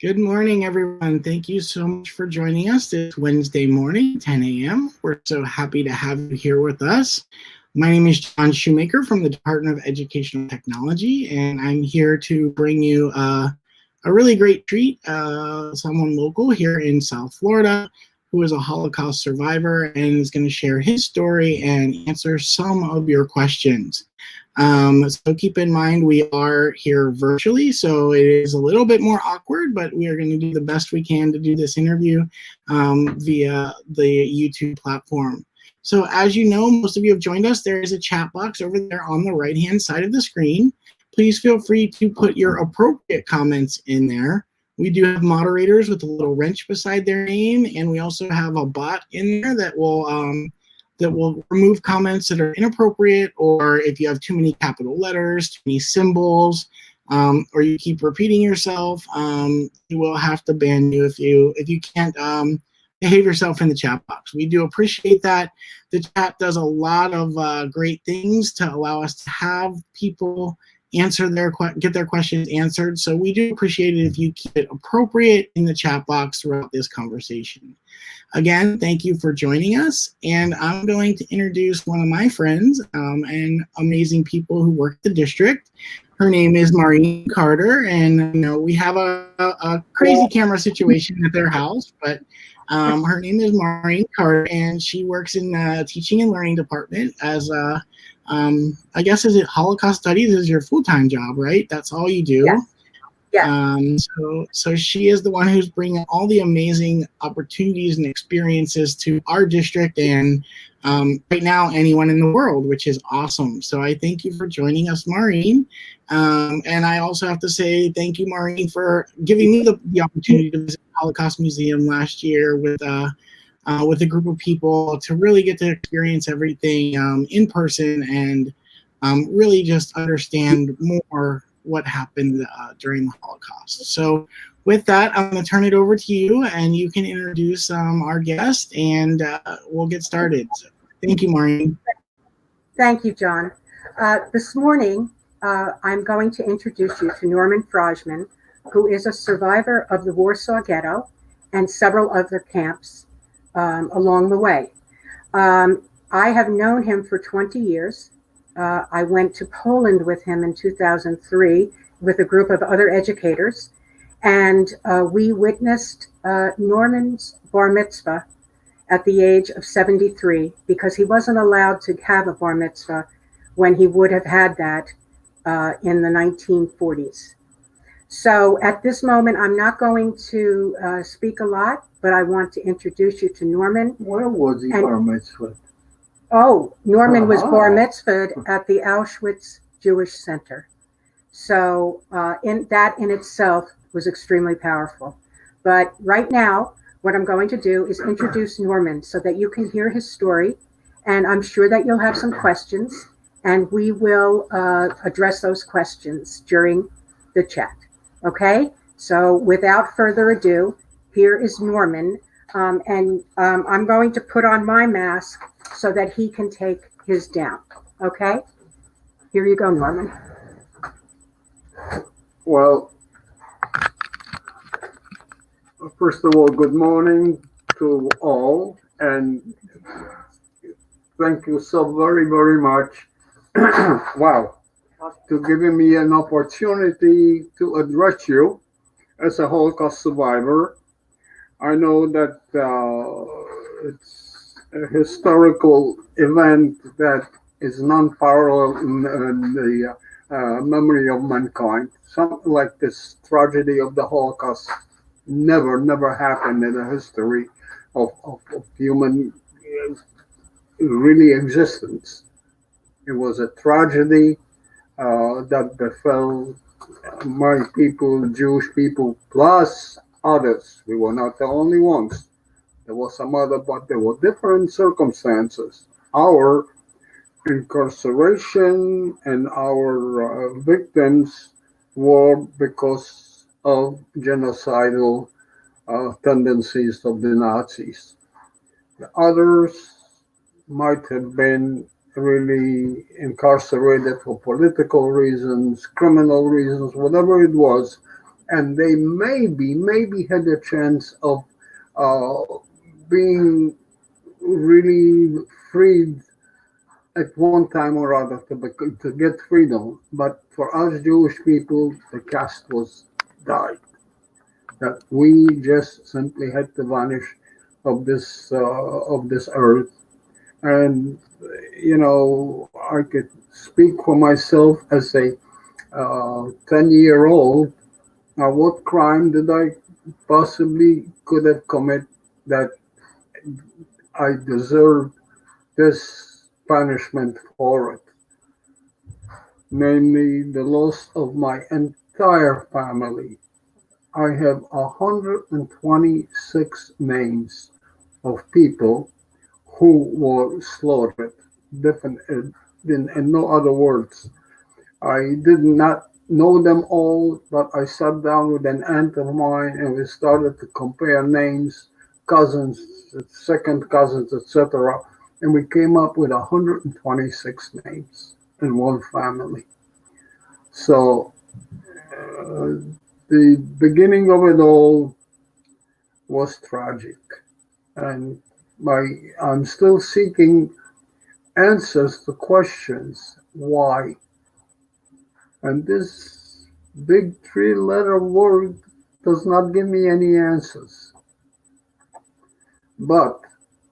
Good morning, everyone. Thank you so much for joining us this Wednesday morning, 10 a.m. We're so happy to have you here with us. My name is John Shoemaker from the Department of Educational Technology, and I'm here to bring you a really great treat, someone local here in South Florida who is a Holocaust survivor and is going to share his story and answer some of your questions. So keep in mind we are here virtually, so it is a little bit more awkward, but we are going to do the best we can to do this interview via the YouTube platform. So as you know, most of you have joined us. There is a chat box over there on the right-hand side of the screen. Please feel free to put your appropriate comments in there. We do have moderators with a little wrench beside their name, and we also have a bot in there that will remove comments that are inappropriate, or if you have too many capital letters, too many symbols, or you keep repeating yourself, we will have to ban you if you can't behave yourself in the chat box. We do appreciate that. The chat does a lot of great things to allow us to have people get their questions answered. So we do appreciate it if you keep it appropriate in the chat box throughout this conversation. Again, thank you for joining us, and I'm going to introduce one of my friends and amazing people who work at the district. Her name is Maureen Carter, and we have a crazy camera situation at their house, but her name is Maureen Carter, and she works in the teaching and learning department as I guess is it Holocaust Studies is your full-time job, right? That's all you do. Yes. Yeah. So she is the one who's bringing all the amazing opportunities and experiences to our district and right now anyone in the world, which is awesome. So I thank you for joining us, Maureen. And I also have to say thank you, Maureen, for giving me the opportunity to visit the Holocaust Museum last year with a group of people to really get to experience everything in person and really just understand more what happened during the Holocaust. So with that, I'm going to turn it over to you, and you can introduce our guest, and we'll get started. So, thank you, Maureen. Thank you, John. This morning, I'm going to introduce you to Norman Frajman, who is a survivor of the Warsaw Ghetto and several other camps along the way. I have known him for 20 years. I went to Poland with him in 2003 with a group of other educators, and we witnessed Norman's bar mitzvah at the age of 73 because he wasn't allowed to have a bar mitzvah when he would have had that in the 1940s. So at this moment, I'm not going to speak a lot, but I want to introduce you to Norman. Where was he bar mitzvah? Oh, Norman was bar mitzvahed at the Auschwitz Jewish Center. So that in itself was extremely powerful. But right now, what I'm going to do is introduce Norman so that you can hear his story. And I'm sure that you'll have some questions, and we will address those questions during the chat. Okay? So without further ado, here is Norman. And I'm going to put on my mask so that he can take his down. Okay? Here you go, Norman. Well, first of all, good morning to all, and thank you so very, very much. Wow, to giving me an opportunity to address you as a Holocaust survivor. I know that it's a historical event that is non-parallel in the memory of mankind. Something like this tragedy of the Holocaust never happened in the history of human really existence. It was a tragedy that befell my people, Jewish people, plus others. We were not the only ones. There was some other, but there were different circumstances. Our incarceration and our victims were because of genocidal tendencies of the Nazis. The others might have been really incarcerated for political reasons, criminal reasons, whatever it was. and they maybe had a chance of being really freed at one time or other to get freedom. But for us Jewish people, the caste was died. That we just simply had to vanish of this earth. And I could speak for myself as a 10-year-old. Now, what crime did I possibly could have committed that I deserved this punishment for it? Namely, the loss of my entire family. I have 126 names of people who were slaughtered. In no other words, I did not know them all, but I sat down with an aunt of mine and we started to compare names, cousins, second cousins, etc. And we came up with 126 names in one family. So the beginning of it all was tragic. And I'm still seeking answers to questions why. And this big 3-letter word does not give me any answers. But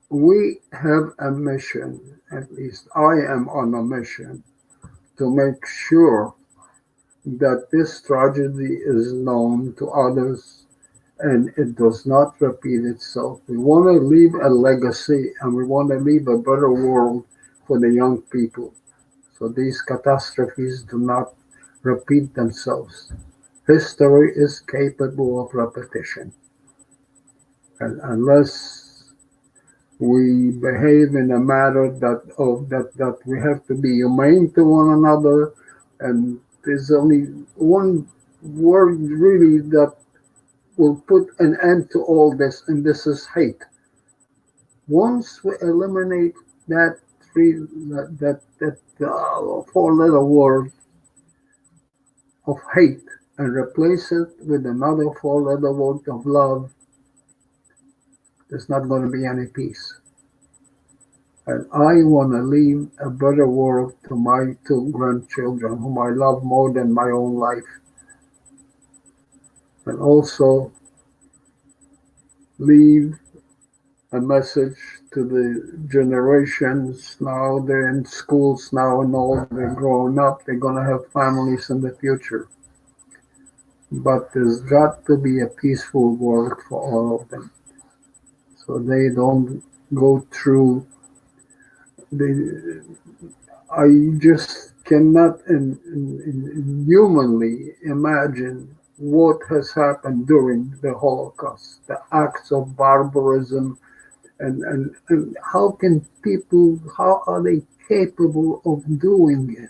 we have a mission, at least I am on a mission, to make sure that this tragedy is known to others and it does not repeat itself. We want to leave a legacy and we want to leave a better world for the young people. So these catastrophes do not repeat themselves. History is capable of repetition. And unless we behave in a manner that we have to be humane to one another, and there's only one word really that will put an end to all this, and this is hate. Once we eliminate that 4-letter word of hate and replace it with another 4-letter word of love, there's not going to be any peace. And I want to leave a better world to my 2 grandchildren, whom I love more than my own life. And also leave a message to the generations now. They're in schools now and all, they're growing up, they're going to have families in the future. But there's got to be a peaceful world for all of them, so they don't go through I just cannot humanly imagine what has happened during the Holocaust, the acts of barbarism, and how are they capable of doing it?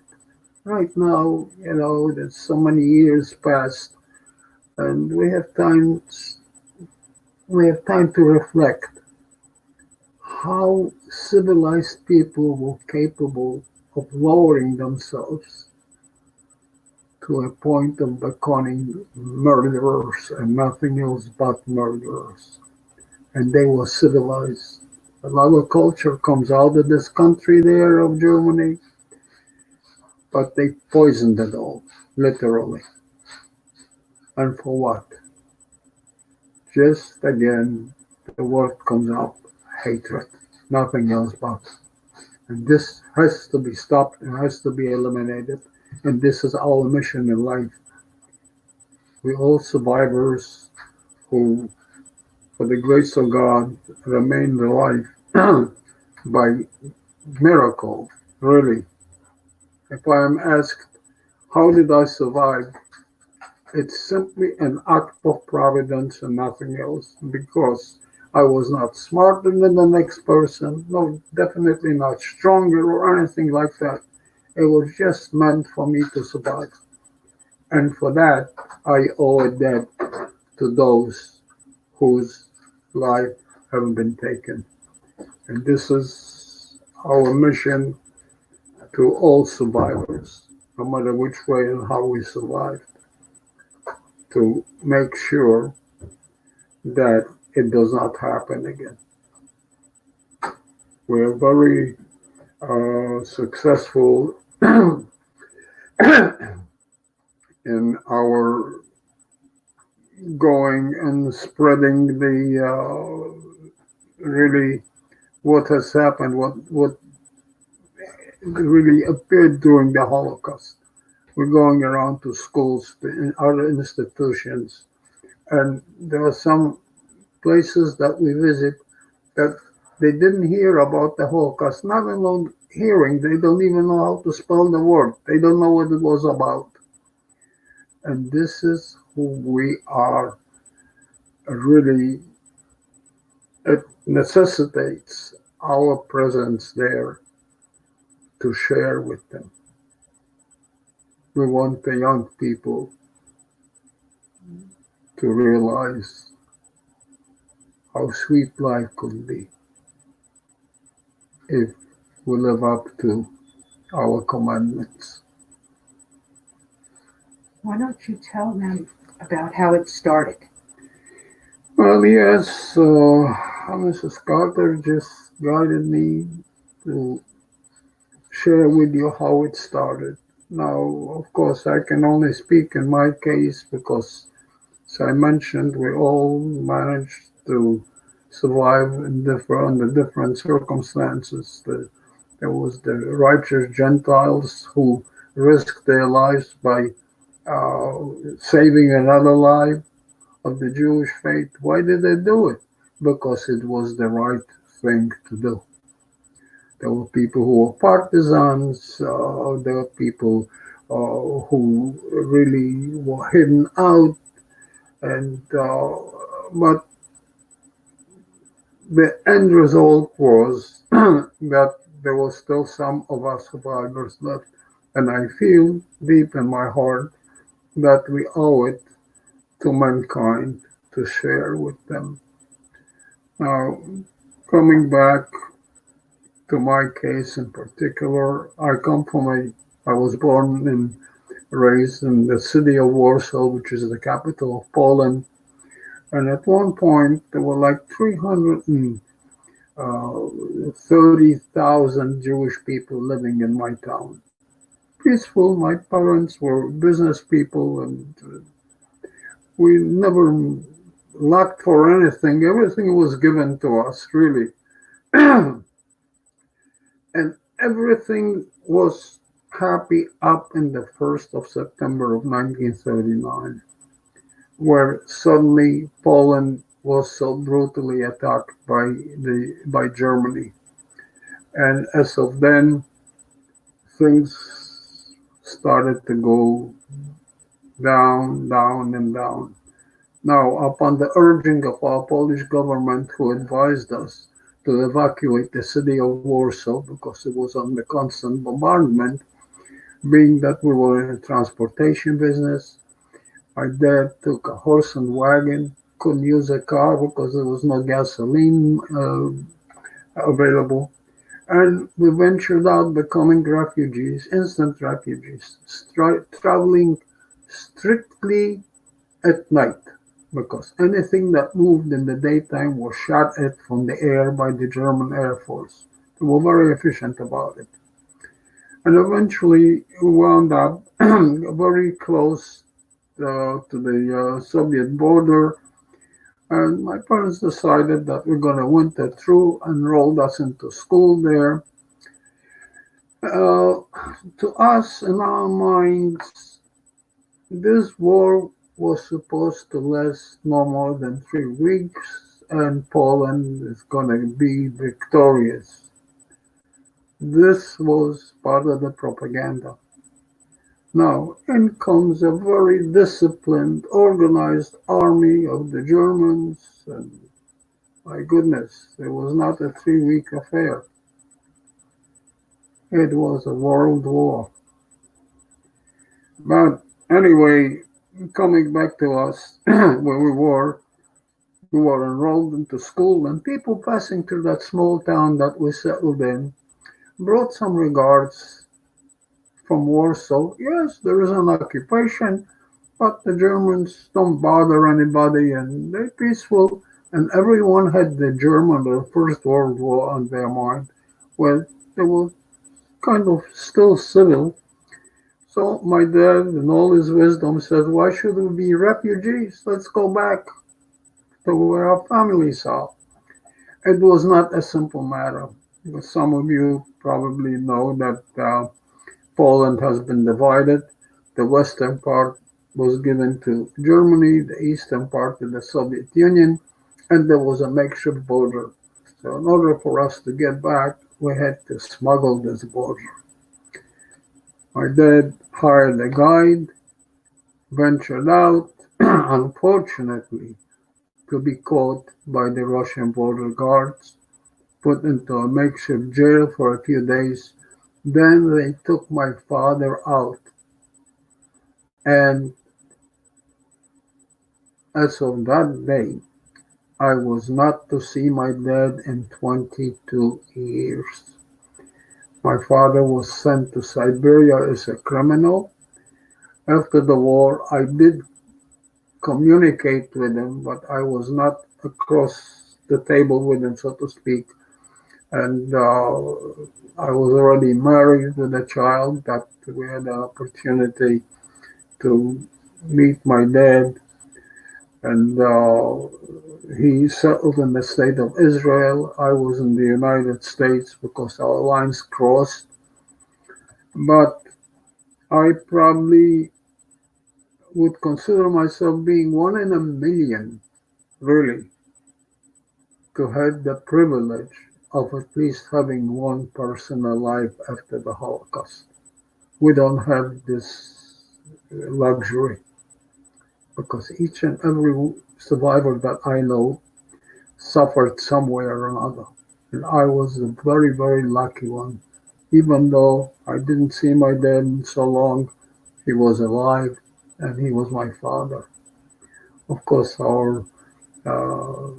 Right now, there's so many years past, and we have time to reflect how civilized people were capable of lowering themselves to a point of becoming murderers and nothing else but murderers. And they were civilized. A lot of culture comes out of this country there of Germany, but they poisoned it all, literally. And for what? Just again, the word comes out, hatred, nothing else but. And this has to be stopped and has to be eliminated. And this is our mission in life. We all survivors who, for the grace of God, remained alive by miracle, really. If I am asked, how did I survive? It's simply an act of providence and nothing else, because I was not smarter than the next person, no, definitely not stronger or anything like that. It was just meant for me to survive. And for that, I owe a debt to those whose life have been taken. And this is our mission to all survivors, no matter which way and how we survived. to make sure that it does not happen again. We're very successful in our going and spreading the really what has happened, what really appeared during the Holocaust. We're going around to schools, to other institutions, and there are some places that we visit that they didn't hear about the Holocaust, not alone hearing, they don't even know how to spell the word. They don't know what it was about. And this is who we are. Really, it necessitates our presence there to share with them. We want the young people to realize how sweet life could be if we live up to our commandments. Why don't you tell them about how it started? Well, yes, Mrs. Carter just guided me to share with you how it started. Now, of course, I can only speak in my case because, as I mentioned, we all managed to survive under different circumstances. There was the righteous Gentiles who risked their lives by saving another life of the Jewish faith. Why did they do it? Because it was the right thing to do. There were people who were partisans. There were people who really were hidden out, and but the end result was that there was still some of us survivors left, and I feel deep in my heart that we owe it to mankind to share with them. Now, coming back to my case in particular, I was born and raised in the city of Warsaw, which is the capital of Poland. And at one point, there were like 330,000 Jewish people living in my town. Peaceful. My parents were business people, and we never lacked for anything. Everything was given to us, really. And everything was happy up in the 1st of September of 1939, where suddenly Poland was so brutally attacked by Germany. And as of then, things started to go down, down, and down. Now, upon the urging of our Polish government, who advised us to evacuate the city of Warsaw because it was under constant bombardment, being that we were in the transportation business, my dad took a horse and wagon, couldn't use a car because there was no gasoline available. And we ventured out becoming refugees, instant refugees, traveling strictly at night, because anything that moved in the daytime was shot at from the air by the German Air Force. They were very efficient about it. And eventually we wound up very close to the Soviet border. And my parents decided that we're going to winter through, enrolled us into school there. To us, in our minds, this war was supposed to last no more than 3 weeks, and Poland is going to be victorious. This was part of the propaganda. Now, in comes a very disciplined, organized army of the Germans, and my goodness, it was not a 3-week affair. It was a world war. But anyway, coming back to us, where we were enrolled into school, and people passing through that small town that we settled in brought some regards from Warsaw. Yes, there is an occupation, But the Germans don't bother anybody and they're peaceful. And everyone had the German, the First World War on their mind. Well, they were kind of still civil. So my dad, in all his wisdom, said, "Why should we be refugees? Let's go back to where our families are." It was not a simple matter. Some of you probably know that Poland has been divided. The western part was given to Germany, the eastern part to the Soviet Union, and there was a makeshift border. So in order for us to get back, we had to smuggle this border. My dad hired a guide, ventured out, unfortunately, to be caught by the Russian border guards, put into a makeshift jail for a few days. Then they took my father out. And as of that day, I was not to see my dad in 22 years. My father was sent to Siberia as a criminal. After the war, I did communicate with him, but I was not across the table with him, so to speak. And I was already married with a child that we had the opportunity to meet my dad. And he settled in the state of Israel. I was in the United States because our lines crossed. But I probably would consider myself being one in a million, really, to have the privilege of at least having one person alive after the Holocaust. We don't have this luxury because each and every survivor that I know suffered some way or another. And I was the very, very lucky one. Even though I didn't see my dad in so long, he was alive and he was my father. Of course, our uh,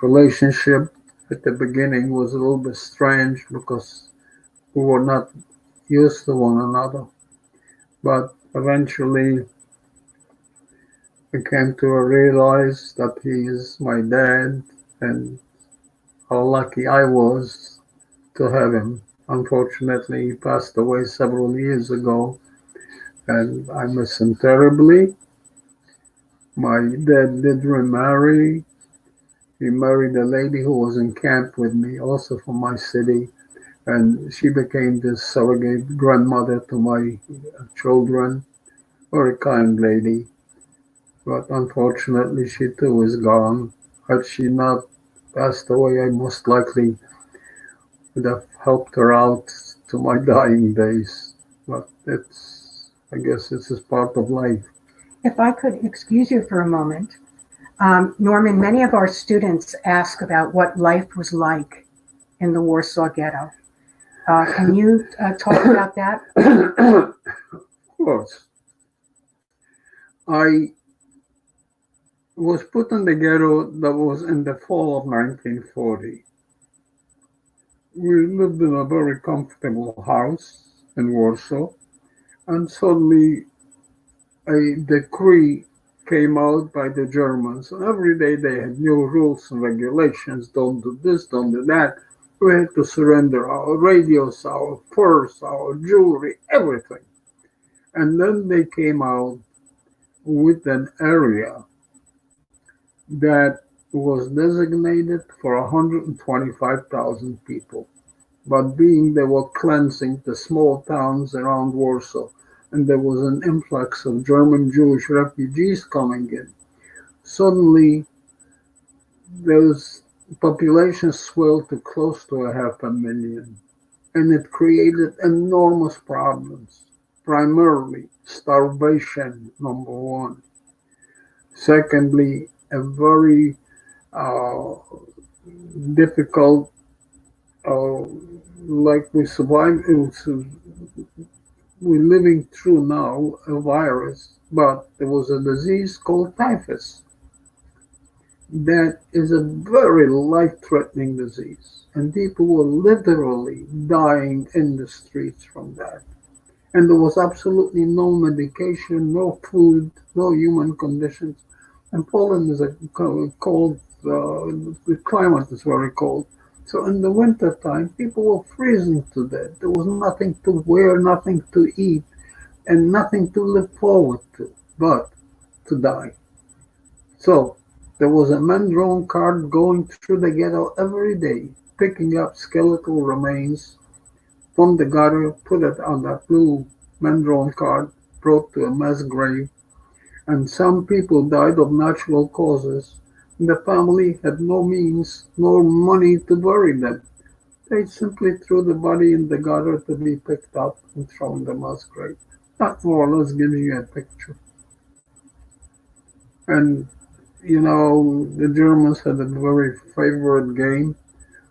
relationship at the beginning was a little bit strange because we were not used to one another. But eventually, I came to realize that he is my dad and how lucky I was to have him. Unfortunately, he passed away several years ago, and I miss him terribly. My dad did remarry. He married a lady who was in camp with me, also from my city, and she became the surrogate grandmother to my children. Very kind lady, but unfortunately, she too is gone. Had she not passed away, I most likely would have helped her out to my dying days. But I guess it's just part of life. If I could excuse you for a moment, Norman, many of our students ask about what life was like in the Warsaw Ghetto. Can you talk about that? Of course, I was put in the ghetto that was in the fall of 1940. We lived in a very comfortable house in Warsaw, and suddenly a decree came out by the Germans. And every day they had new rules and regulations. Don't do this, don't do that. We had to surrender our radios, our furs, our jewelry, everything. And then they came out with an area that was designated for 125,000 people. But being they were cleansing the small towns around Warsaw, and there was an influx of German Jewish refugees coming in, suddenly those populations swelled to close to 500,000, and it created enormous problems. Primarily, starvation, number one. Secondly, a very uh, difficult, uh, like we survived, we're living through now a virus, but there was a disease called typhus that is a very life-threatening disease, and people were literally dying in the streets from that. And there was absolutely no medication, no food, no human conditions. And Poland is a cold, the climate is very cold. So in the winter time, people were freezing to death. There was nothing to wear, nothing to eat, and nothing to look forward to but to die. So there was a man-drawn cart going through the ghetto every day, picking up skeletal remains from the gutter, put it on that blue man-drawn cart, brought to a mass grave, and some people died of natural causes. The family had no means nor money to bury them. They simply threw the body in the gutter to be picked up and thrown in the mass grave. That more or less gives you a picture. And the Germans had a very favorite game,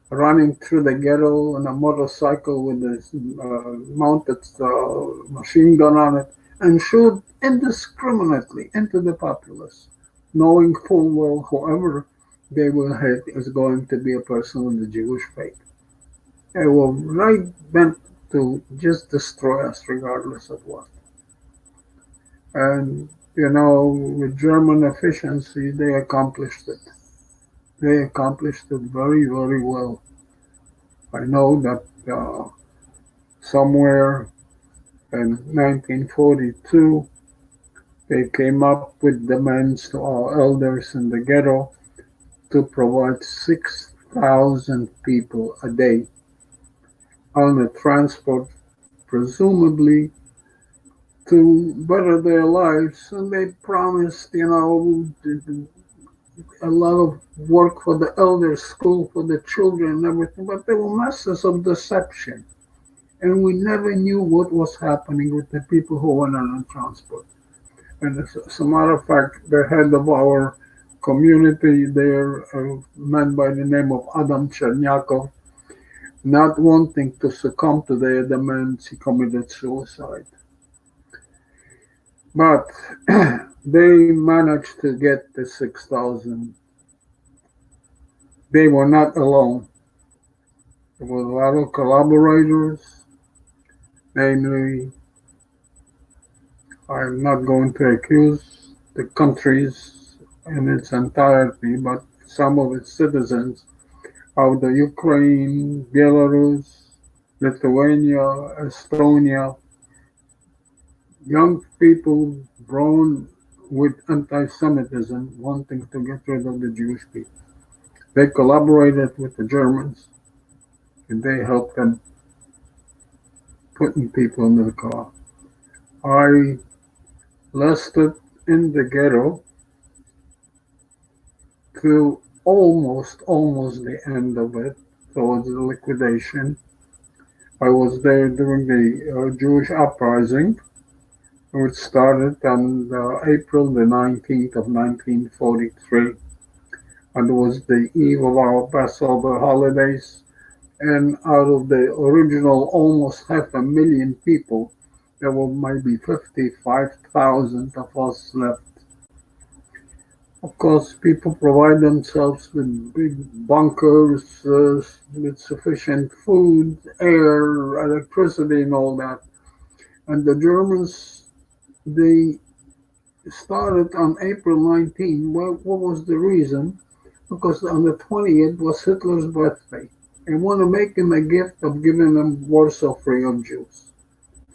running through the ghetto on a motorcycle with a mounted machine gun on it and shoot indiscriminately into the populace, knowing full well whoever they will hit is going to be a person of the Jewish faith. They were right bent to just destroy us regardless of what. And with German efficiency, they accomplished it. They accomplished it very, very well. I know that somewhere in 1942, they came up with demands to our elders in the ghetto to provide 6,000 people a day on a transport, presumably to better their lives. And they promised, a lot of work for the elders, school for the children and everything, but they were masters of deception. And we never knew what was happening with the people who went on transport. And as a matter of fact, the head of our community there, a man by the name of Adam Chernyakov, not wanting to succumb to their demands, he committed suicide. But they managed to get the 6,000. They were not alone. There were a lot of collaborators, namely, I'm not going to accuse the countries in its entirety, but some of its citizens of the Ukraine, Belarus, Lithuania, Estonia, young people grown with anti-Semitism wanting to get rid of the Jewish people. They collaborated with the Germans and they helped them putting people in the car. I lasted in the ghetto to almost the end of it, towards the liquidation. I was there during the Jewish uprising, which started on April the 19th of 1943. And it was the eve of our Passover holidays. And out of the original almost 500,000 people, there were maybe 55,000 of us left. Of course, people provide themselves with big bunkers, with sufficient food, air, electricity, and all that. And the Germans, they started on April 19. What was the reason? Because on the 20th was Hitler's birthday. They want to make him a gift of giving him Warsaw free of Jews,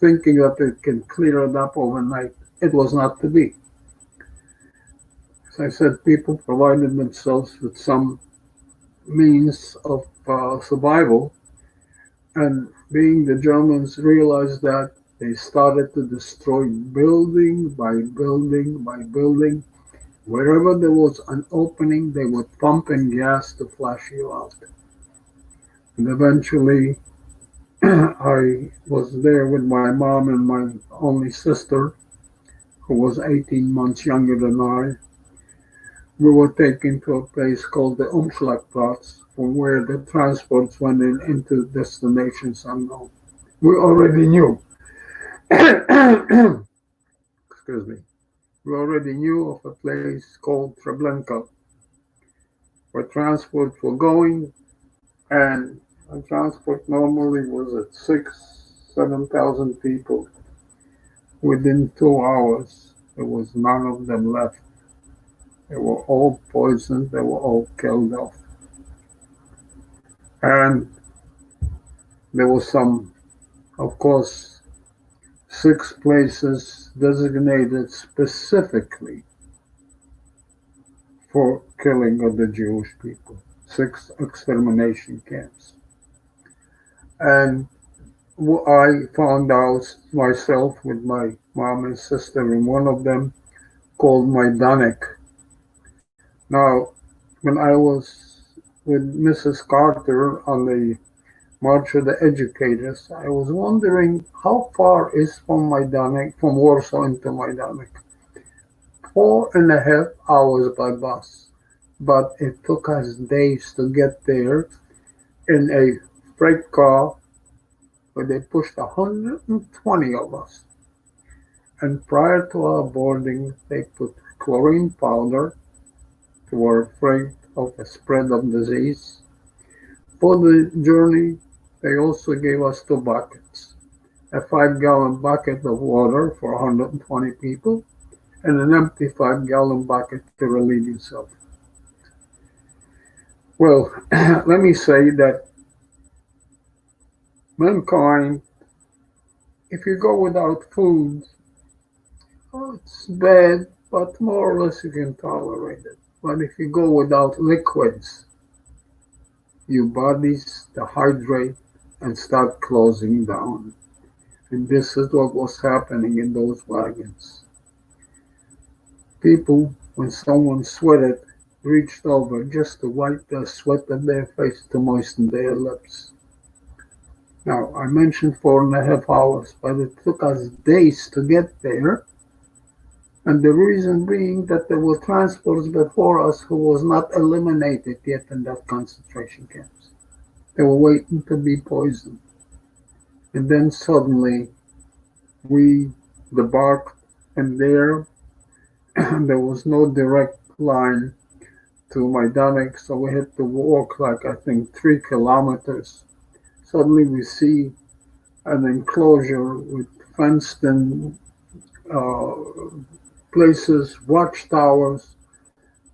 thinking that it can clear it up overnight. It was not to be. As I said, people provided themselves with some means of survival, and being the Germans realized that, they started to destroy building by building by building. Wherever there was an opening, they would pump in gas to flush you out. And eventually, I was there with my mom and my only sister, who was 18 months younger than I. We were taken to a place called the Umschlagplatz, from where the transports went into destinations unknown. We already knew. Excuse me. We already knew of a place called Treblinka, where transports were going, and transport normally was at 7,000 people Within 2 hours, there was none of them left. They were all poisoned, they were all killed off. And there was some, of course, 6 places designated specifically for killing of the Jewish people, 6 extermination camps. And I found out myself with my mom and sister in one of them called Majdanek. Now, when I was with Mrs. Carter on the March of the Educators, I was wondering how far is from Warsaw into Majdanek. 4.5 hours by bus, but it took us days to get there in a freight car where they pushed 120 of us. And prior to our boarding, they put chlorine powder. They were afraid of the spread of disease. For the journey, they also gave us 2 buckets, a 5-gallon bucket of water for 120 people, and an empty 5-gallon bucket to relieve yourself. Well, let me say that mankind, if you go without food, it's bad, but more or less you can tolerate it. But if you go without liquids, your bodies dehydrate and start closing down. And this is what was happening in those wagons. People, when someone sweated, reached over just to wipe the sweat of their face to moisten their lips. Now, I mentioned 4.5 hours, but it took us days to get there. And the reason being that there were transports before us who was not eliminated yet in that concentration camps. They were waiting to be poisoned. And then suddenly we debarked, and there was no direct line to Majdanek, so we had to walk like I think 3 kilometers. Suddenly we see an enclosure with fenced-in places, watchtowers,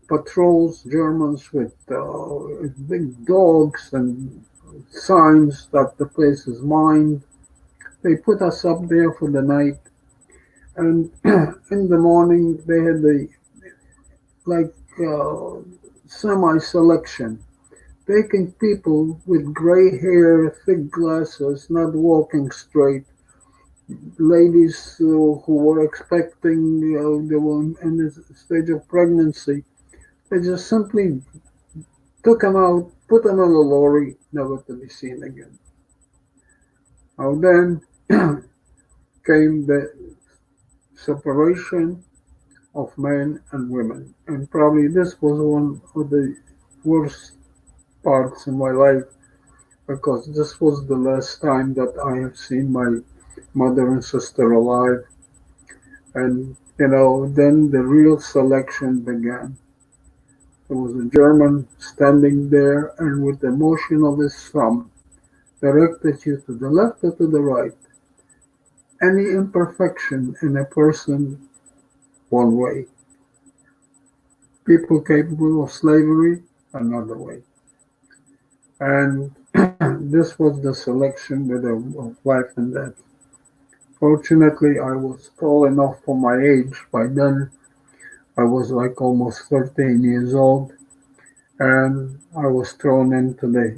patrols, Germans with big dogs and signs that the place is mine. They put us up there for the night, and in the morning they had the semi-selection, taking people with gray hair, thick glasses, not walking straight, ladies who were expecting, they were in the stage of pregnancy. They just simply took them out, put them on a lorry, never to be seen again. Now then came the separation of men and women, and probably this was one of the worst parts in my life, because this was the last time that I have seen my mother and sister alive. And then the real selection began. There was a German standing there, and with the motion of his thumb directed you to the left or to the right. Any imperfection in a person, one way. People capable of slavery, another way. And this was the selection of life and death. Fortunately, I was tall enough for my age. By then, I was like almost 13 years old, and I was thrown into the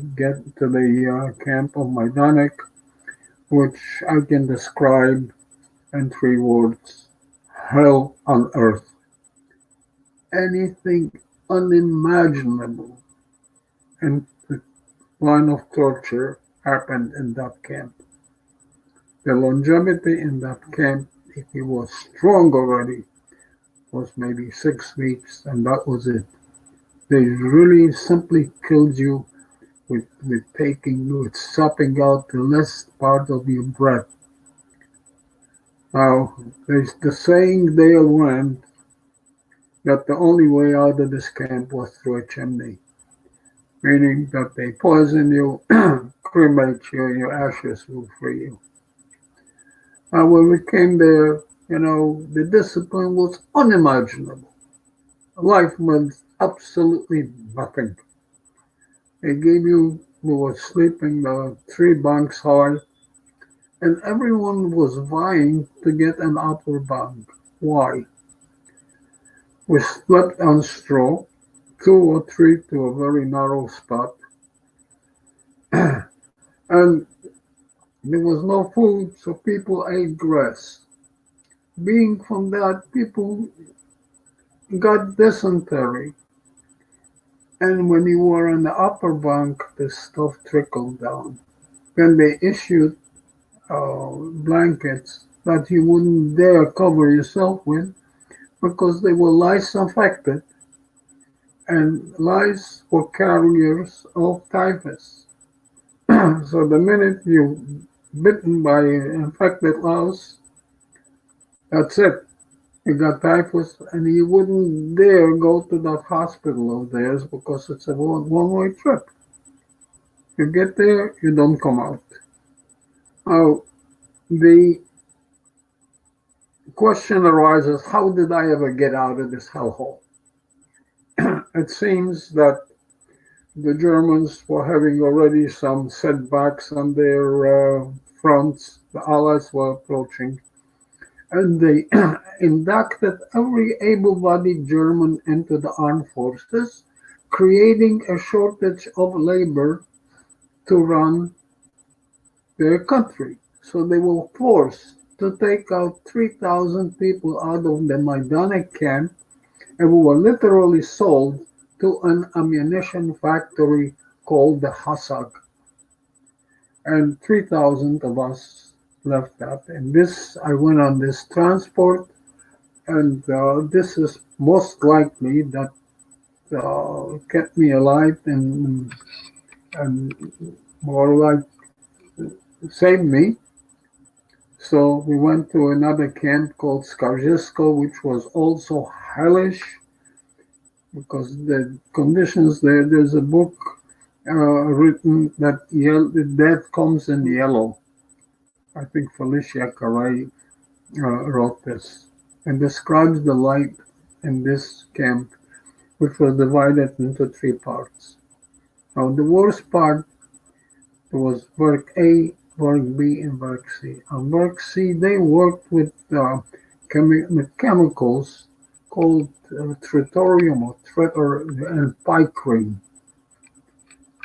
camp of Majdanek, which I can describe in 3 words: hell on earth. Anything unimaginable in the line of torture happened in that camp. The longevity in that camp, if you were strong already, was maybe 6 weeks, and that was it. They really simply killed you with sucking out the last part of your breath. Now, there's the saying there went that the only way out of this camp was through a chimney, meaning that they poison you, cremate you, and your ashes will free you. Now, when we came there, The discipline was unimaginable. Life meant absolutely nothing. We were sleeping 3 bunks high, and everyone was vying to get an upper bunk. Why? We slept on straw, 2 or 3 to a very narrow spot, and there was no food, so people ate grass. Being from that, people got dysentery, and when you were on the upper bunk, the stuff trickled down. Then they issued blankets that you wouldn't dare cover yourself with because they were lice infected, and lice were carriers of typhus. So the minute you bitten by an infected louse, that's it. You got typhus, and you wouldn't dare go to that hospital of theirs because it's a one-way trip. You get there, you don't come out. Now, the question arises, how did I ever get out of this hellhole? It seems that the Germans were having already some setbacks on their fronts. The Allies were approaching, and they inducted every able-bodied German into the armed forces, creating a shortage of labor to run their country. So they were forced to take out 3,000 people out of the Majdanek camp, and we were literally sold to an ammunition factory called the Hasag. And 3,000 of us left that. And I went on this transport, and this is most likely that kept me alive and more like saved me. So we went to another camp called Skaržisko, which was also hellish because the conditions there's a book written that death comes in yellow. I think Felicia Caray wrote this and describes the life in this camp, which was divided into 3 parts. Now, the worst part was work A, work B, and work C. On work C, they worked with chemicals called tritium and picrine.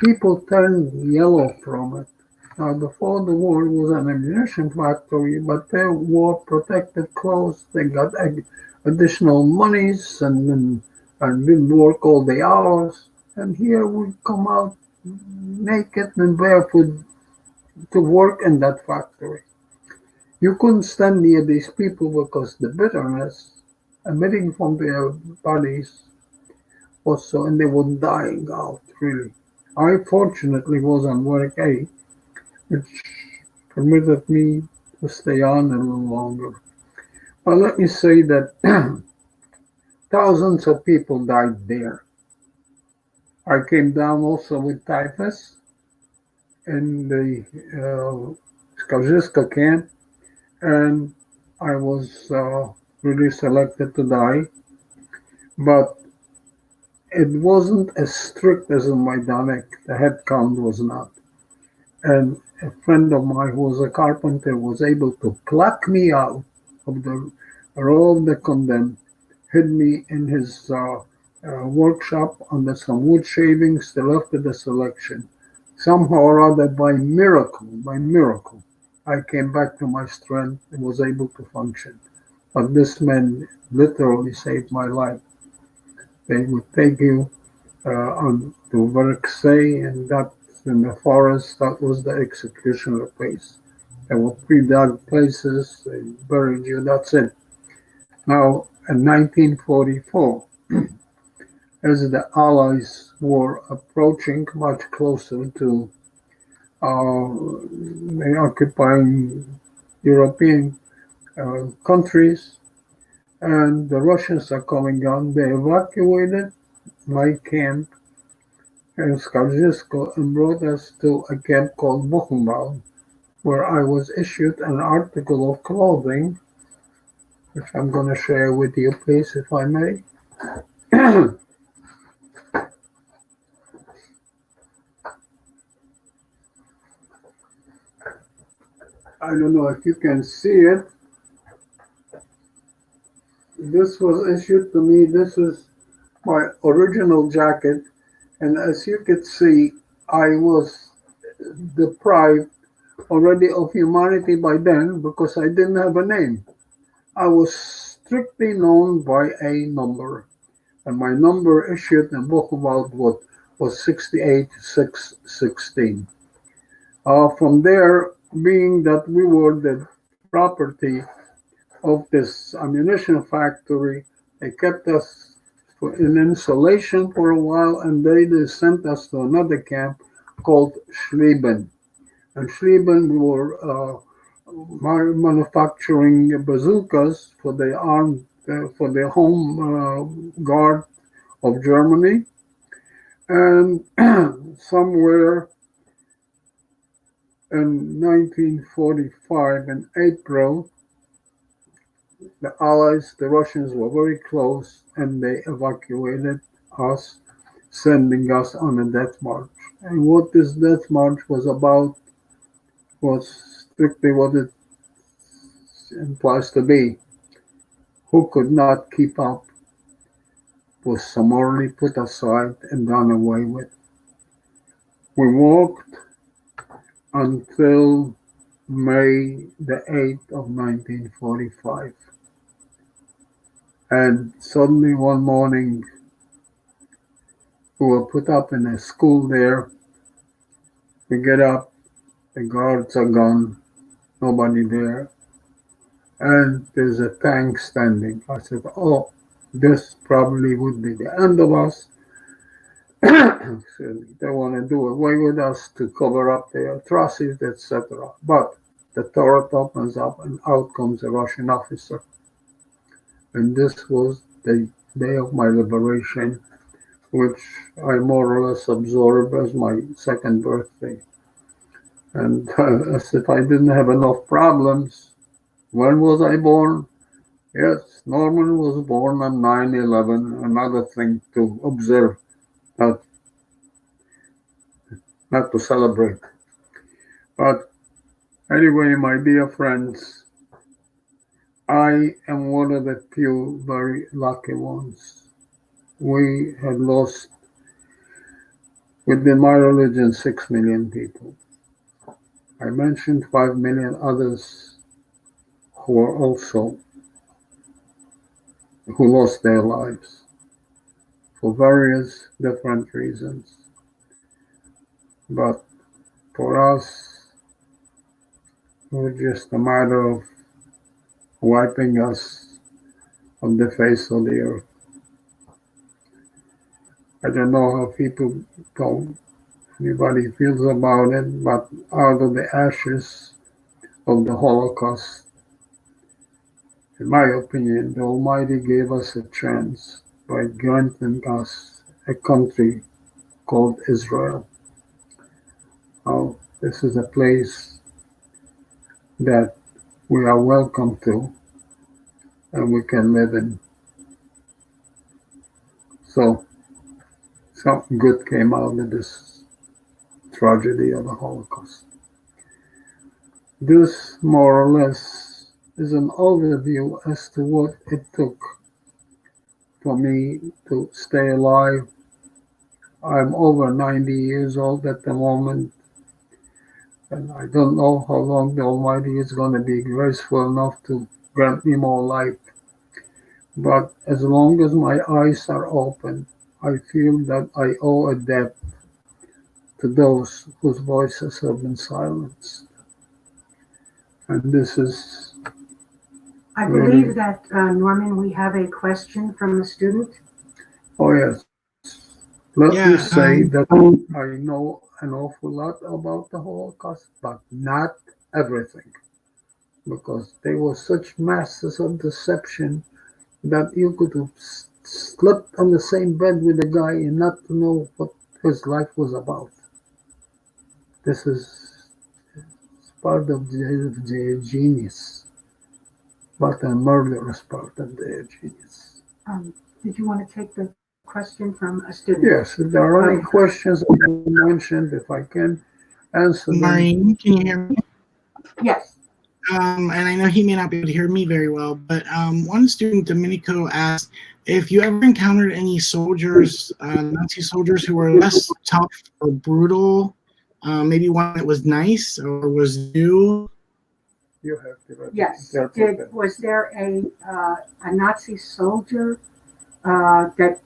People turned yellow from it. Now, before the war, it was an ammunition factory, but they wore protective clothes. They got additional monies and didn't work all the hours. And here we come out naked and barefoot to work in that factory. You couldn't stand near these people because the bitterness emitting from their bodies was so, and they were dying out, really. I fortunately was on work A, which permitted me to stay on a little longer. But let me say that thousands of people died there. I came down also with typhus in the Skaržisko camp, and I was really selected to die. But it wasn't as strict as in Majdanek. The head count was not. And a friend of mine who was a carpenter was able to pluck me out of the row of the condemned, hid me in his workshop under some wood shavings still after the selection. Somehow or other, by miracle, I came back to my strength and was able to function. But this man literally saved my life. They would take you on to Verksay, and that in the forest, that was the executioner place. There were 3 dark places, they buried you, that's it. Now, in 1944, as the Allies were approaching much closer to the occupying European countries, and the Russians are coming on, they evacuated my camp in Skaržisko and brought us to a camp called Buchenwald, where I was issued an article of clothing which I'm going to share with you, please, if I may. I don't know if you can see it. This was issued to me. This is my original jacket. And as you could see, I was deprived already of humanity by then because I didn't have a name. I was strictly known by a number. And my number issued in Buchenwald was 68616. From there, being that we were the property of this ammunition factory, they kept us in insulation for a while, and they sent us to another camp called Schlieben. And Schlieben, we were manufacturing bazookas for the armed, for the home guard of Germany. And somewhere in 1945, in April, the Allies, the Russians, were very close, and they evacuated us, sending us on a death march. And what this death march was about was strictly what it implies to be. Who could not keep up was summarily put aside and done away with. We walked until May the 8th of 1945. And suddenly one morning, we were put up in a school there. We get up, the guards are gone, nobody there, and there's a tank standing. I said, oh, this probably would be the end of us. So they want to do away with us to cover up their atrocities, etc. But the turret opens up and out comes a Russian officer. And this was the day of my liberation, which I more or less absorbed as my second birthday. And as if I didn't have enough problems, when was I born? Yes, Norman was born on 9/11, another thing to observe, not to celebrate. But anyway, my dear friends, I am one of the few very lucky ones. We had lost, within my religion, 6 million people. I mentioned 5 million others who lost their lives for various different reasons. But for us, it was just a matter of wiping us on the face of the earth. I don't know how anybody feels about it, but out of the ashes of the Holocaust, in my opinion, the Almighty gave us a chance by granting us a country called Israel. Now, this is a place that we are welcome to and we can live in. So, something good came out of this tragedy of the Holocaust. This, more or less, is an overview as to what it took for me to stay alive. I'm over 90 years old at the moment, and I don't know how long the Almighty is going to be graceful enough to grant me more life. But as long as my eyes are open, I feel that I owe a debt to those whose voices have been silenced. And this is... I believe that, Norman, we have a question from a student. Oh, yes. Let Yeah, me say that I know an awful lot about the Holocaust, but not everything. Because there were such masses of deception that you could have slept on the same bed with a guy and not to know what his life was about. This is part of the genius. but a murderous part of their genius. Did you want to take the question from a student? Yes, if there are any questions I mentioned, if I can answer them. Maureen, can you hear me? Yes. And I know he may not be able to hear me very well, but one student, Domenico, asked if you ever encountered any soldiers, Nazi soldiers, who were less tough or brutal, maybe one that was nice or was new. You have to. Yes. Was there a Nazi soldier that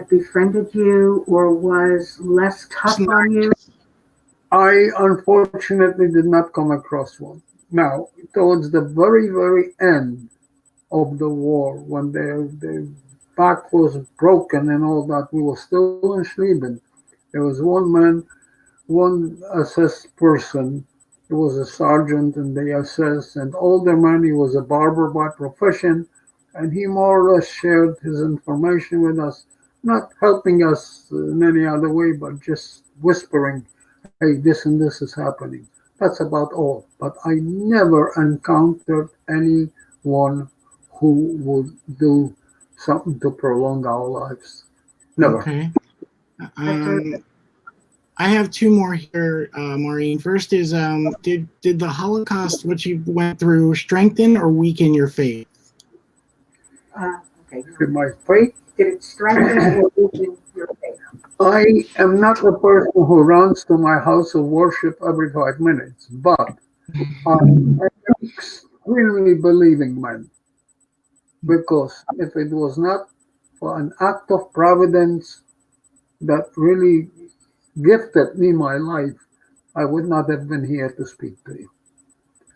befriended you or was less tough on you? I unfortunately did not come across one. Now, towards the very, very end of the war, when their back was broken and all that, we were still in Schlieben. There was one man, one SS person. He was a sergeant in the SS, and older man. He was a barber by profession, and he more or less shared his information with us, not helping us in any other way, but just whispering, hey, this and this is happening. That's about all. But I never encountered anyone who would do something to prolong our lives. Never. Okay. I have two more here, Maureen. First is, did the Holocaust, what you went through, strengthen or weaken your faith? Okay. My faith? Did it strengthen or weaken your faith? I am not the person who runs to my house of worship every 5 minutes, but I'm an extremely believing man. Because if it was not for an act of providence that really gifted me my life, I would not have been here to speak to you.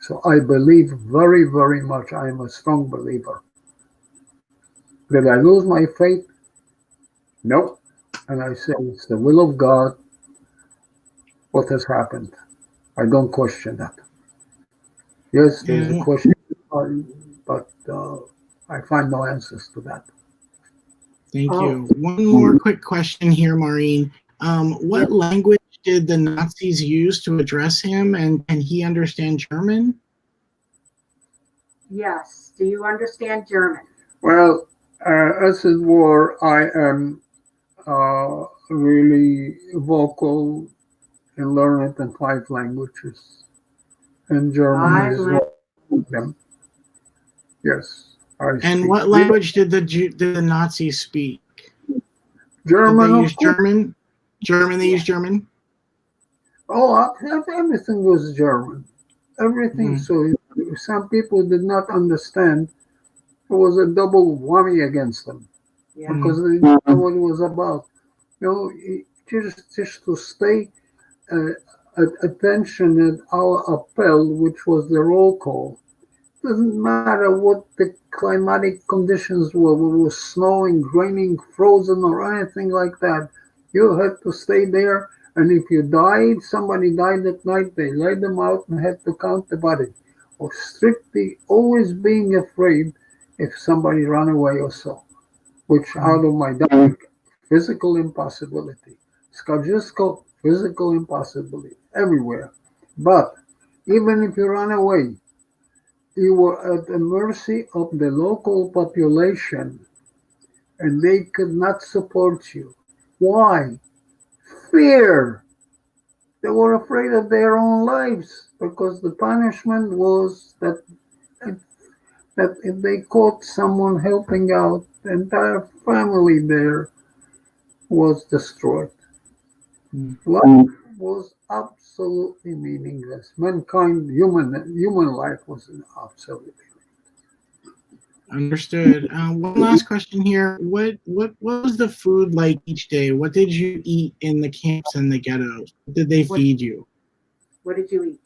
So I believe very, very much. I am a strong believer. Did I lose my faith? No. And I say it's the will of God what has happened. I don't question that. Yes, there's a question, but I find no answers to that. Thank you. One more quick question here, Maureen. What language did the Nazis use to address him, and can he understand German? Yes. Do you understand German? Well, as it were, I am really vocal in learning in 5 languages, and German is one of them. Yes. And what language did the Nazis speak? German. Did they use German? They use German? Oh, everything was German. Everything. So some people did not understand. It was a double whammy against them because they didn't know what it was about. You know, just to stay attention at our appel, which was the roll call. Doesn't matter what the climatic conditions were, whether it was snowing, raining, frozen, or anything like that. You had to stay there, and if you died, somebody died at night, they laid them out and had to count the body. Or strictly always being afraid if somebody ran away or so, which out of my dying, physical impossibility. Skaržisko, physical impossibility, everywhere. But even if you ran away, you were at the mercy of the local population, and they could not support you. Why? Fear. They were afraid of their own lives because the punishment was that if they caught someone helping out, the entire family there was destroyed. Life was absolutely meaningless. Mankind, human life was absolutely. Understood. One last question here. What was the food like each day? What did you eat in the camps and the ghettos? What did they feed you? What did you eat?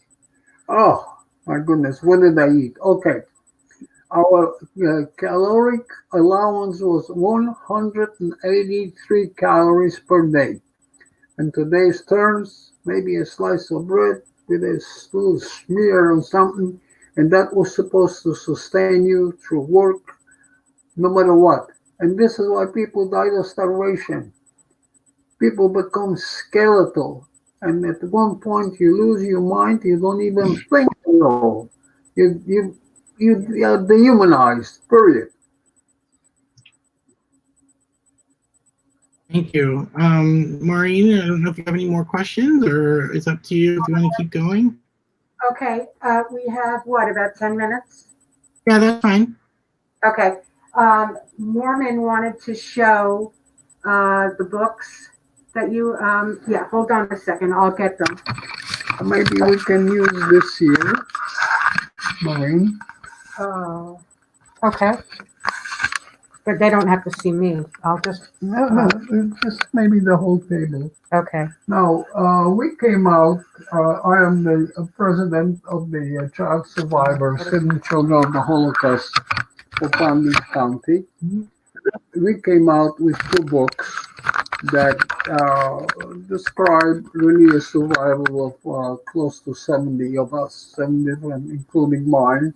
Oh, my goodness. What did I eat? Okay. Our caloric allowance was 183 calories per day. In today's terms, maybe a slice of bread with a little smear or something, and that was supposed to sustain you through work, no matter what. And this is why people died of starvation. People become skeletal, and at one point you lose your mind. You don't even think at all. You are dehumanized, period. Thank you. Maureen, I don't know if you have any more questions, or it's up to you if you want to keep going. Okay, we have what, about 10 minutes? Yeah, that's fine. Okay. Norman wanted to show the books that you, yeah, hold on a second, I'll get them. Maybe we can use this here, Maureen. Oh, okay. But they don't have to see me. I'll just, No, just maybe the whole table. okay. Now, we came out, I am the president of the Child Survivors, Hidden Children of the Holocaust for Palm Beach County. We came out with 2 books that describe really a survival of close to 70 of us, 7 different, including mine.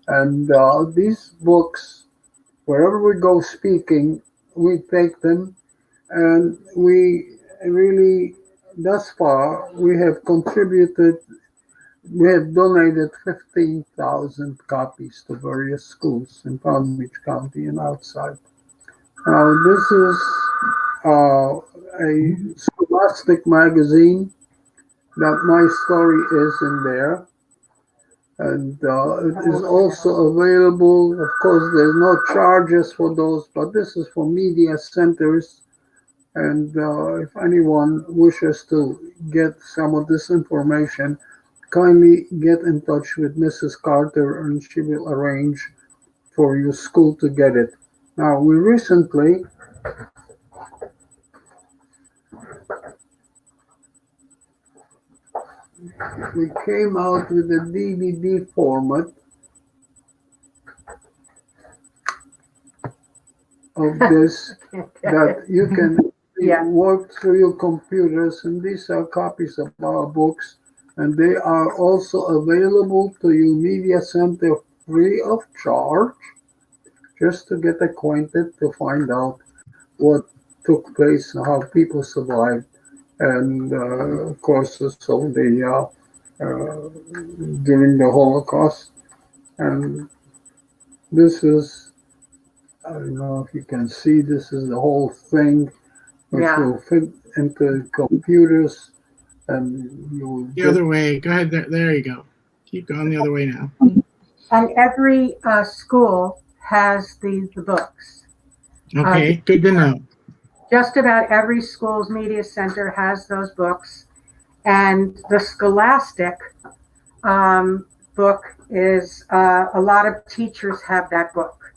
And these books, wherever we go speaking, we take them, and we really, thus far, we have donated 15,000 copies to various schools in Palm Beach County and outside. This is a scholastic magazine that my story is in there. And it is also available. Of course, there's no charges for those, but this is for media centers. And if anyone wishes to get some of this information, kindly get in touch with Mrs. Carter and she will arrange for your school to get it. Now, we recently came out with a DVD format of this that you can work through your computers, and these are copies of our books, and they are also available to you media center free of charge, just to get acquainted, to find out what took place and how people survived. And of course, so the during the Holocaust. And this is, I don't know if you can see, this is the whole thing, which will fit into computers, and you will the other way. Go ahead. There you go. Keep going the other way now. And every school has the books. Okay, good to know. Just about every school's media center has those books. And the Scholastic book is, a lot of teachers have that book.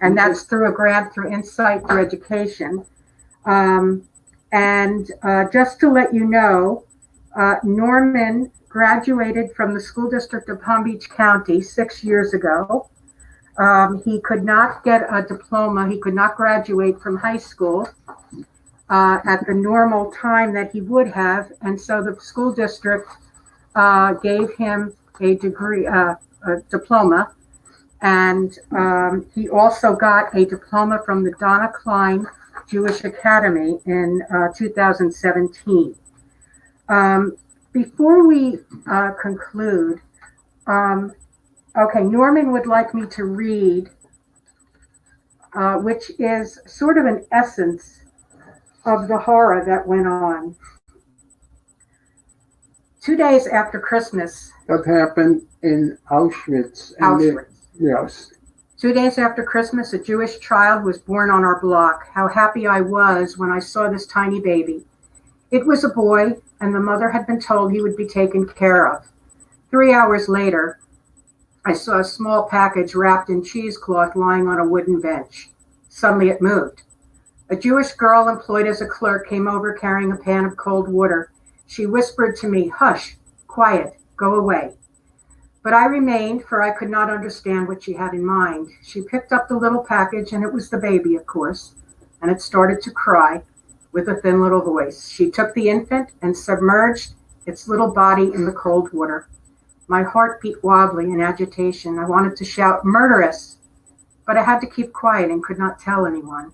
And that's through a grant through Insight for Education. And just to let you know, Norman graduated from the school district of Palm Beach County 6 years ago. He could not get a diploma. He could not graduate from high school at the normal time that he would have. And so the school district gave him a degree, a diploma. And he also got a diploma from the Donna Klein Jewish Academy in 2017. Before we conclude, okay, Norman would like me to read, which is sort of an essence of the horror that went on. 2 days after Christmas. That happened in Auschwitz. Yes. 2 days after Christmas, a Jewish child was born on our block. How happy I was when I saw this tiny baby. It was a boy, and the mother had been told he would be taken care of. 3 hours later, I saw a small package wrapped in cheesecloth lying on a wooden bench. Suddenly it moved. A Jewish girl employed as a clerk came over carrying a pan of cold water. She whispered to me, "Hush, quiet, go away." But I remained, for I could not understand what she had in mind. She picked up the little package, and it was the baby, of course, and it started to cry with a thin little voice. She took the infant and submerged its little body in the cold water. My heart beat wildly in agitation. I wanted to shout, "Murderess!" but I had to keep quiet and could not tell anyone.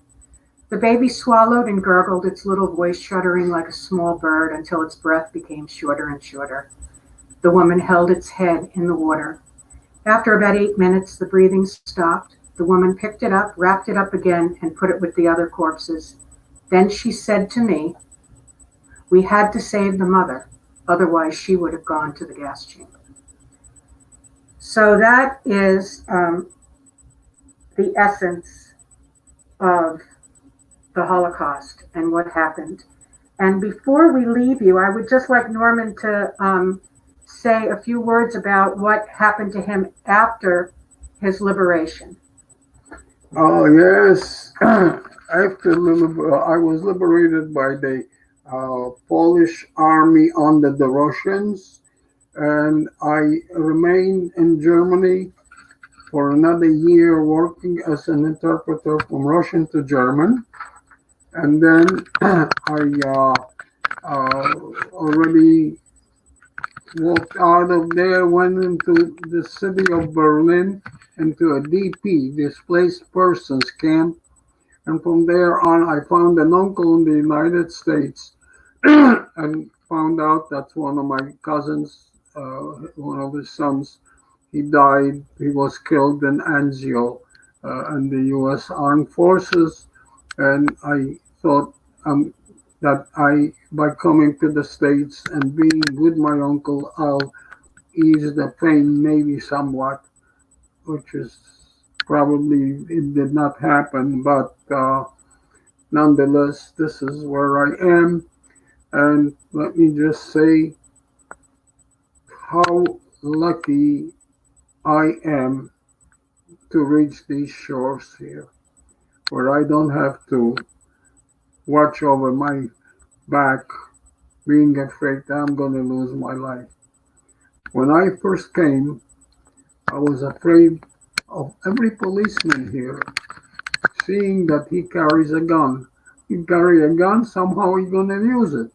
The baby swallowed and gurgled, its little voice shuddering like a small bird until its breath became shorter and shorter. The woman held its head in the water. After about 8 minutes, the breathing stopped. The woman picked it up, wrapped it up again, and put it with the other corpses. Then she said to me, "We had to save the mother, otherwise she would have gone to the gas chamber." So that is the essence of the Holocaust and what happened. And before we leave you, I would just like Norman to say a few words about what happened to him after his liberation. Oh, yes. After I was liberated by the Polish army under the Russians, and I remained in Germany for another year working as an interpreter from Russian to German. And then I already walked out of there, went into the city of Berlin, into a DP, displaced persons camp. And from there on, I found an uncle in the United States and found out that one of my cousins, one of his sons, he died. He was killed in Anzio in the U.S. Armed Forces. And I thought that by coming to the States and being with my uncle, I'll ease the pain maybe somewhat, which is probably, it did not happen, but nonetheless, this is where I am. And let me just say how lucky I am to reach these shores here, where I don't have to watch over my back, being afraid that I'm going to lose my life. When I first came, I was afraid of every policeman here, seeing that he carries a gun. He carry a gun, somehow he's going to use it.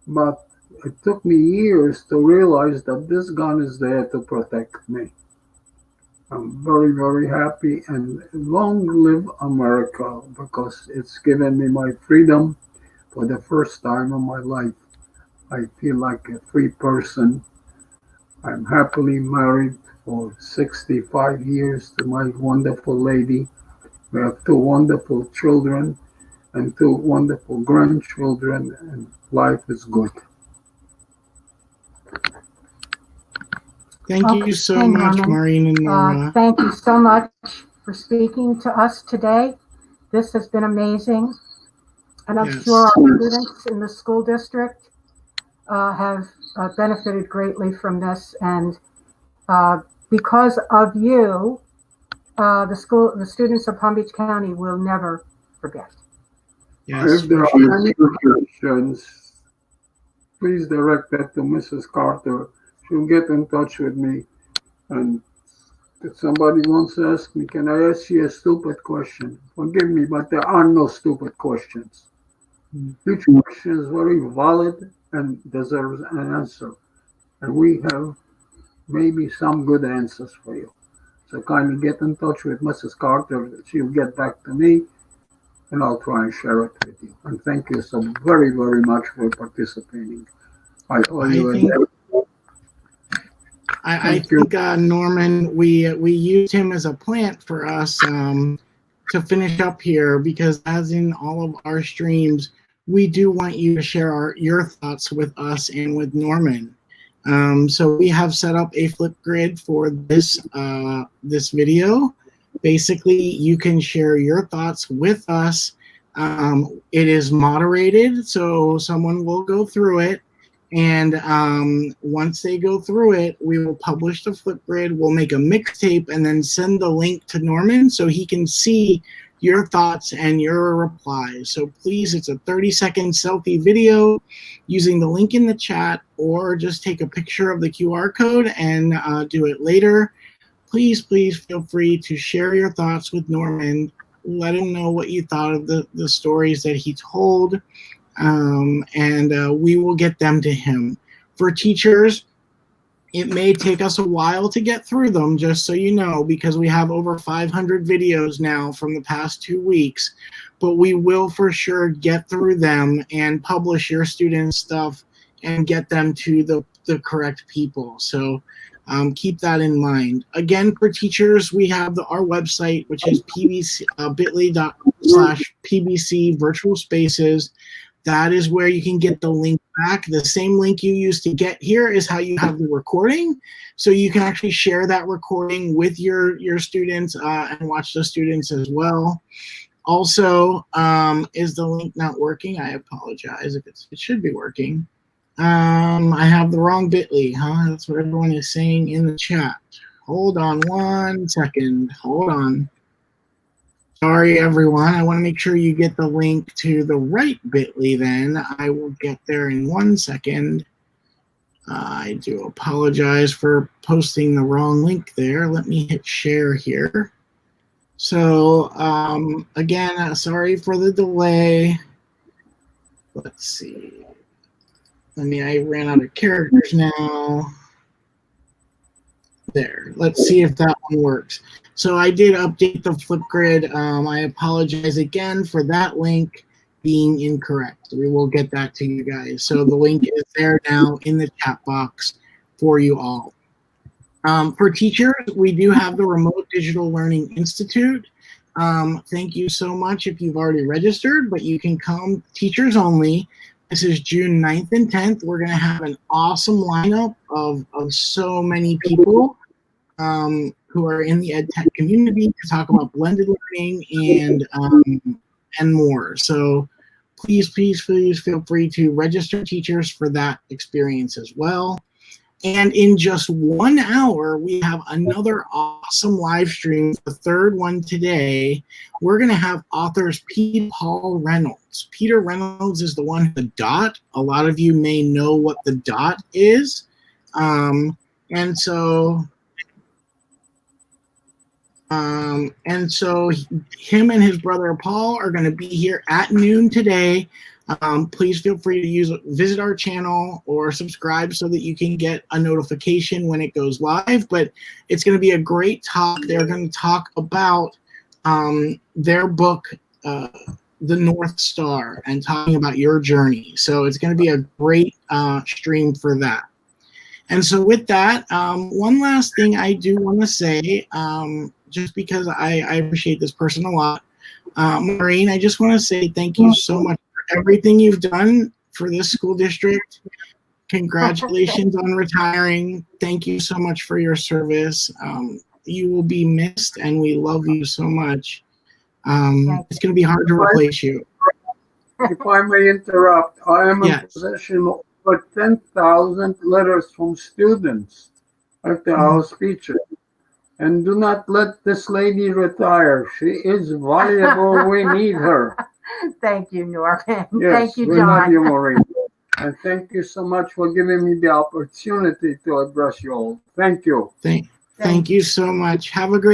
But it took me years to realize that this gun is there to protect me. I'm very, very happy, and long live America, because it's given me my freedom for the first time in my life. I feel like a free person. I'm happily married for 65 years to my wonderful lady. We have 2 wonderful children and 2 wonderful grandchildren, and life is good. Thank you so Okay, much, Norman. Maureen and Nora. Thank you so much for speaking to us today. This has been amazing. And I'm Yes. sure our students in the school district have benefited greatly from this. And because of you, the students of Palm Beach County will never forget. Yes, If there for are sure. any questions, please direct that to Mrs. Carter. She'll get in touch with me. And if somebody wants to ask me, can I ask you a stupid question? Forgive me, but there are no stupid questions. Each question is very valid and deserves an answer. And we have maybe some good answers for you. So kindly get in touch with Mrs. Carter. She'll get back to me, and I'll try and share it with you. And thank you so very, very much for participating. I owe you a think- debt. I Thank you. think Norman, we used him as a plant for us to finish up here, because as in all of our streams, we do want you to share your thoughts with us and with Norman. So we have set up a Flipgrid for this this video. Basically, you can share your thoughts with us. It is moderated, so someone will go through it. And once they go through it, we will publish the Flipgrid. We'll make a mixtape and then send the link to Norman so he can see your thoughts and your replies. So please, it's a 30-second selfie video using the link in the chat, or just take a picture of the QR code and do it later. Please, please feel free to share your thoughts with Norman. Let him know what you thought of the stories that he told. And we will get them to him. For teachers, it may take us a while to get through them, just so you know, because we have over 500 videos now from the past 2 weeks, but we will for sure get through them and publish your students' stuff and get them to the correct people. So Keep that in mind. Again, for teachers, we have our website, which is bit.ly/pbc virtual spaces. That is where you can get the link back. The same link you used to get here is how you have the recording. So you can actually share that recording with your students and watch the students as well. Also, is the link not working? I apologize if it should be working. I have the wrong bit.ly, huh? That's what everyone is saying in the chat. Hold on 1 second. Hold on. Sorry, everyone. I want to make sure you get the link to the right bit.ly then. I will get there in 1 second. I do apologize for posting the wrong link there. Let me hit share here. So, again, sorry for the delay. Let's see. I ran out of characters now. There. Let's see if that one works. So I did update the Flipgrid. I apologize again for that link being incorrect. We will get that to you guys. So the link is there now in the chat box for you all. For teachers, we do have the Remote Digital Learning Institute. Thank you so much if you've already registered, but you can come teachers only. This is June 9th and 10th. We're going to have an awesome lineup of so many people who are in the ed tech community to talk about blended learning and more. So please feel free to register teachers for that experience as well. And in just 1 hour, we have another awesome live stream, the third one today. We're going to have authors Paul Reynolds. Peter Reynolds is the one, the dot. A lot of you may know what the dot is. And so him and his brother Paul are going to be here at noon today. Please feel free to visit our channel or subscribe so that you can get a notification when it goes live. But it's going to be a great talk. They're going to talk about their book, The North Star, and talking about your journey. So it's going to be a great stream for that. And so with that, one last thing I do want to say, just because I appreciate this person a lot. Maureen, I just want to say thank you so much for everything you've done for this school district. Congratulations on retiring. Thank you so much for your service. You will be missed, and we love you so much. It's going to be hard to replace you. If I may interrupt, I am in possession of over 10,000 letters from students after our speeches. And do not let this lady retire. She is valuable. We need her. Thank you, Norman. Yes, Thank you, we John. love you, Maureen. And thank you so much for giving me the opportunity to address you all. Thank you. Thank you so much. Have a great